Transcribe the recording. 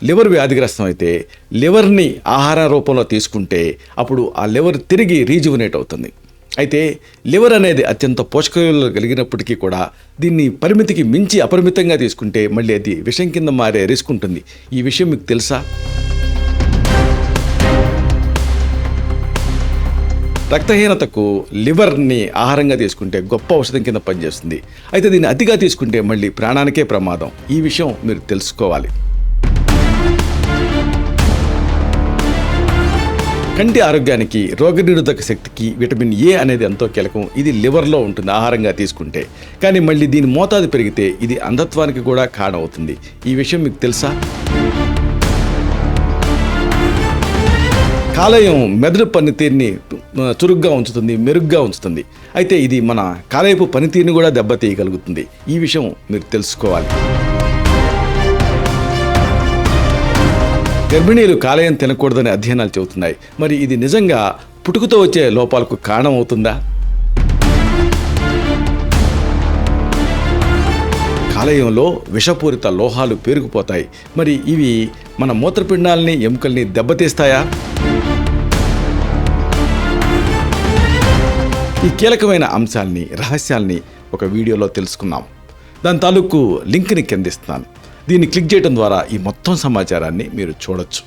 Liver వ్యాధిగ్రస్తం అయితే లివర్ని ఆహార రూపంలో తీసుకుంటే అప్పుడు ఆ లివర్ తిరిగి రీజువనేట్ అవుతుంది. అయితే లివర్ అనేది అత్యంత పోషక విలువలు కలిగినప్పటికీ కూడా దీన్ని పరిమితికి మించి అపరిమితంగా తీసుకుంటే మళ్ళీ అది విషం కింద మారే రిస్క్ ఉంటుంది. ఈ విషయం మీకు తెలుసా? రక్తహీనతకు లివర్ని ఆహారంగా తీసుకుంటే గొప్ప ఔషధం కింద పనిచేస్తుంది. అయితే దీన్ని అతిగా తీసుకుంటే మళ్ళీ ప్రాణానికే ప్రమాదం. ఈ విషయం మీరు తెలుసుకోవాలి. కంటి ఆరోగ్యానికి, రోగనిరోధక శక్తికి విటమిన్ ఏ అనేది ఎంతో కీలకం. ఇది లివర్లో ఉంటుంది ఆహారంగా తీసుకుంటే. కానీ మళ్ళీ దీని మోతాదు పెరిగితే ఇది అంధత్వానికి కూడా కారణమవుతుంది. ఈ విషయం మీకు తెలుసా? కాలేయం మెదడు పనితీరుని చురుగ్గా ఉంచుతుంది, మెరుగ్గా ఉంచుతుంది. అయితే ఇది మన కాలేయపు పనితీరుని కూడా దెబ్బతీయగలుగుతుంది. ఈ విషయం మీరు తెలుసుకోవాలి. గర్భిణీలు కాలేయం తినకూడదని అధ్యయనాలు చెబుతున్నాయి. మరి ఇది నిజంగా పుట్టుకతో వచ్చే లోపాలకు కారణం అవుతుందా? కాలేయంలో విషపూరిత లోహాలు పేరుకుపోతాయి. మరి ఇవి మన మూత్రపిండాలని, ఎముకల్ని దెబ్బతీస్తాయా? ఈ కీలకమైన అంశాల్ని, రహస్యాల్ని ఒక వీడియోలో తెలుసుకున్నాం. దాని తాలూకు లింక్ని కిందిస్తున్నాను. దీన్ని క్లిక్ చేయడం ద్వారా ఈ మొత్తం సమాచారాన్ని మీరు చూడొచ్చు.